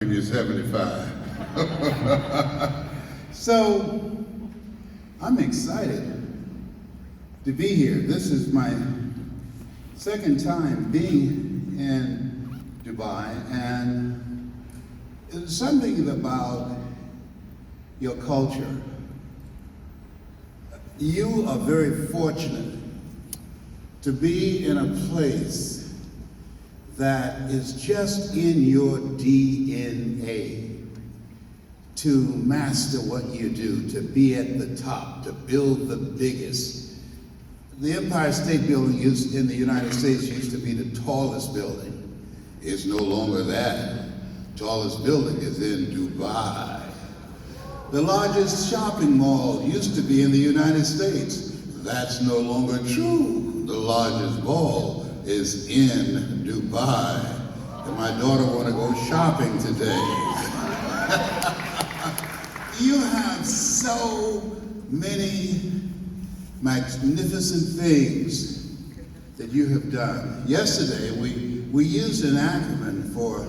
When you're 75. So, I'm excited to be here. This is my second time being in Dubai, and it's something about your culture. You are very fortunate to be in a place that is just in your DNA to master what you do, to be at the top, to build the biggest. The Empire State Building in the United States used to be the tallest building. It's no longer that. Tallest building is in Dubai. The largest shopping mall used to be in the United States. That's no longer true. The largest mall is in Dubai. And my daughter want to go shopping today. You have so many magnificent things that you have done. Yesterday, we used an acronym for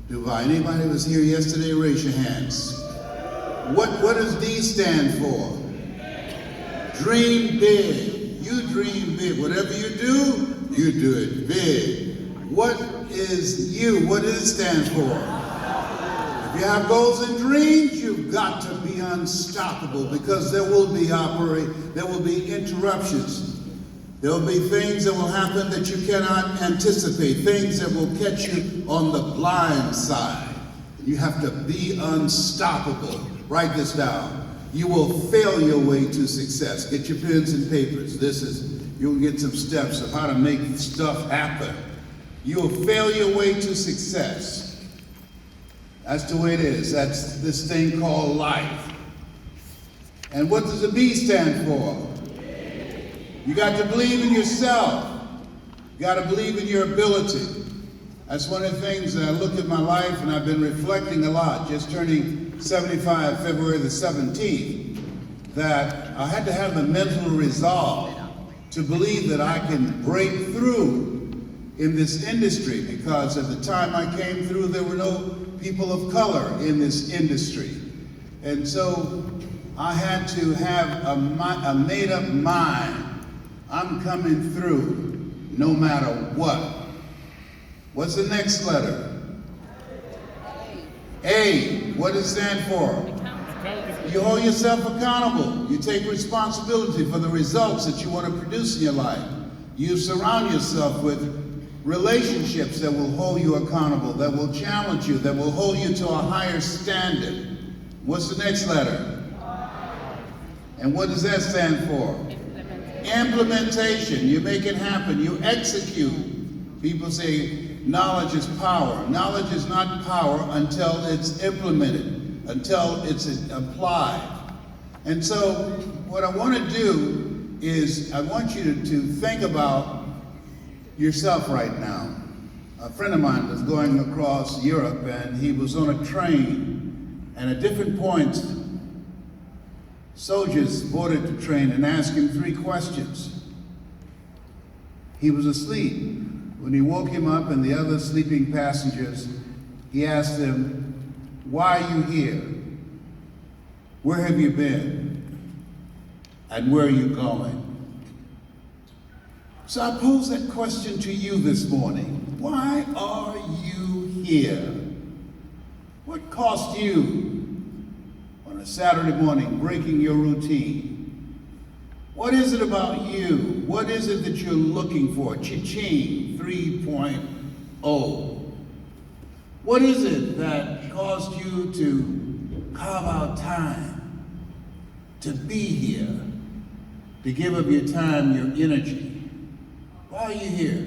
Dubai. Anybody was here yesterday? Raise your hands. What does D stand for? Dream big. You dream big. Whatever you do it big. What is you? What does it stand for? If you have goals and dreams, you've got to be unstoppable, because there will be interruptions. There will be things that will happen that you cannot anticipate, things that will catch you on the blind side. You have to be unstoppable. Write this down. You will fail your way to success. Get your pens and papers. You'll get some steps of how to make stuff happen. You'll fail your way to success. That's the way it is. That's this thing called life. And what does the B stand for? You got to believe in yourself. You got to believe in your ability. That's one of the things that I look at my life, and I've been reflecting a lot, just turning 75 February the 17th, that I had to have the mental resolve to believe that I can break through in this industry, because at the time I came through, there were no people of color in this industry. And so I had to have a made-up mind. I'm coming through no matter what. What's the next letter? A. What does it stand for? You hold yourself accountable. You take responsibility for the results that you want to produce in your life. You surround yourself with relationships that will hold you accountable, that will challenge you, that will hold you to a higher standard. What's the next letter? And what does that stand for? Implementation. You make it happen. You execute. People say knowledge is power. Knowledge is not power until it's implemented, until it's applied. And so what I want to do is I want you to think about yourself right now. A friend of mine was going across Europe, and he was on a train, and at different points, soldiers boarded the train and asked him 3 questions. He was asleep. When he woke him up and the other sleeping passengers, he asked them, "Why are you here? Where have you been? And where are you going?" So I pose that question to you this morning. Why are you here? What cost you on a Saturday morning breaking your routine? What is it about you? What is it that you're looking for? Cha-ching 3.0. What is it that caused you to carve out time to be here, to give up your time, your energy? Why are you here?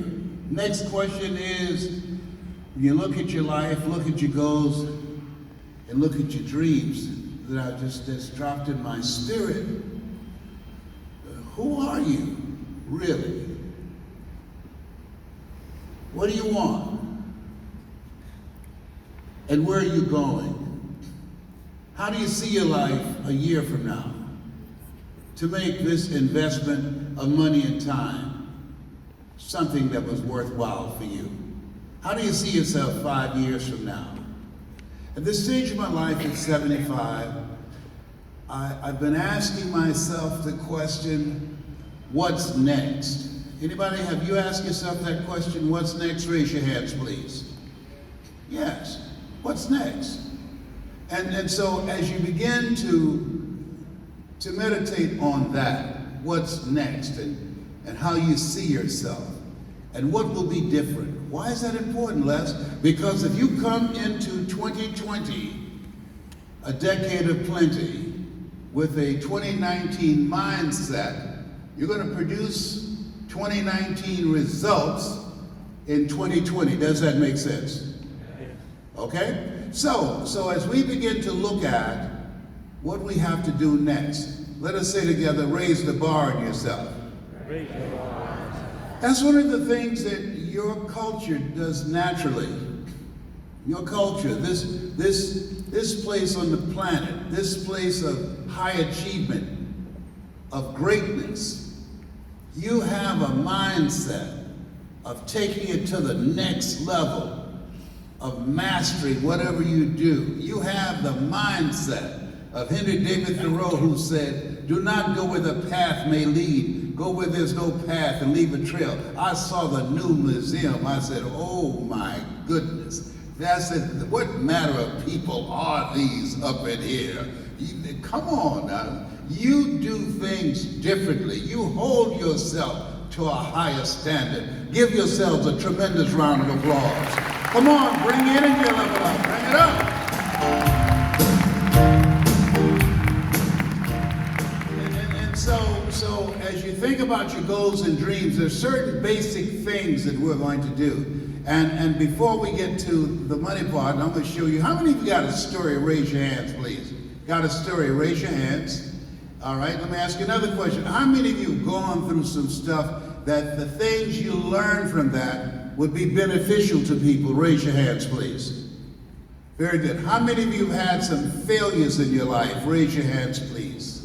Next question is, you look at your life, look at your goals, and look at your dreams that's dropped in my spirit. Who are you, really? What do you want? And where are you going? How do you see your life a year from now? To make this investment of money and time something that was worthwhile for you. How do you see yourself 5 years from now? At this stage of my life at 75, I've been asking myself the question, what's next? Anybody, have you asked yourself that question, what's next? Raise your hands, please. Yes, what's next? And so as you begin to meditate on that, what's next, and how you see yourself, and what will be different. Why is that important, Les? Because if you come into 2020, a decade of plenty, with a 2019 mindset, you're going to produce 2019 results in 2020. Does that make sense? Okay? So as we begin to look at what we have to do next, let us say together, raise the bar on yourself. Raise the bar. That's one of the things that your culture does naturally. Your culture, this place on the planet, this place of high achievement, of greatness, you have a mindset of taking it to the next level, of mastery, whatever you do. You have the mindset of Henry David Thoreau, who said, do not go where the path may lead, go where there's no path and leave a trail. I saw the new museum, I said, oh my goodness. I said, what manner of people are these up in here? Come on now. You do things differently. You hold yourself to a higher standard. Give yourselves a tremendous round of applause. Come on, bring it in your level up. Bring it up. And so as you think about your goals and dreams, there's certain basic things that we're going to do. And before we get to the money part, I'm going to show you, how many of you got a story? Raise your hands, please. Got a story? Raise your hands. All right, let me ask you another question. How many of you have gone through some stuff that the things you learned from that would be beneficial to people? Raise your hands, please. Very good. How many of you have had some failures in your life? Raise your hands, please.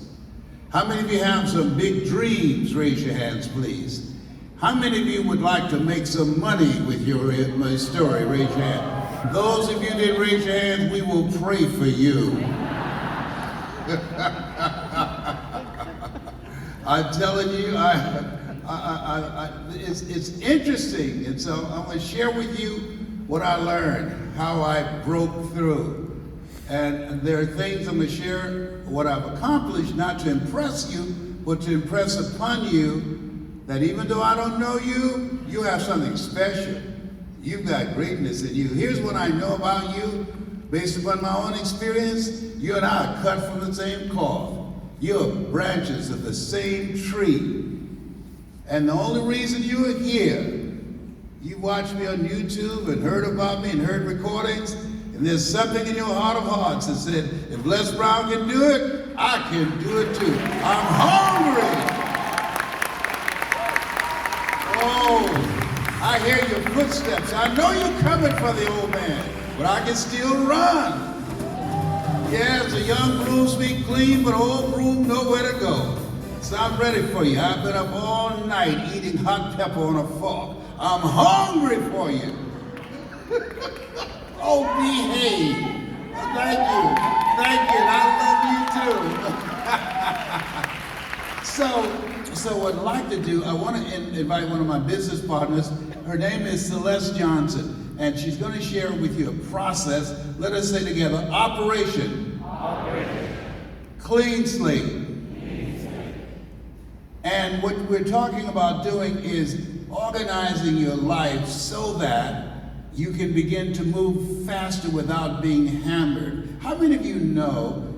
How many of you have some big dreams? Raise your hands, please. How many of you would like to make some money with your story? Raise your hand. Those of you that didn't raise your hands, we will pray for you. I'm telling you, it's interesting, and so I'm going to share with you what I learned, how I broke through, and there are things I'm going to share what I've accomplished, not to impress you, but to impress upon you that even though I don't know you, you have something special. You've got greatness in you. Here's what I know about you, based upon my own experience. You and I are cut from the same cloth. You're branches of the same tree. And the only reason you are here, you watched me on YouTube and heard about me and heard recordings, and there's something in your heart of hearts that said, if Les Brown can do it, I can do it too. I'm hungry. Oh, I hear your footsteps. I know you're coming for the old man, but I can still run. Yeah, it's a young broom sweep clean, but old broom nowhere to go. So I'm ready for you. I've been up all night eating hot pepper on a fork. I'm hungry for you. Oh, behave. Thank you. Thank you. And I love you too. So what I'd like to do, I want to invite one of my business partners. Her name is Celeste Johnson, and she's going to share with you a process. Let us say together, Operation Clean Slate. And what we're talking about doing is organizing your life so that you can begin to move faster without being hammered. How many of you know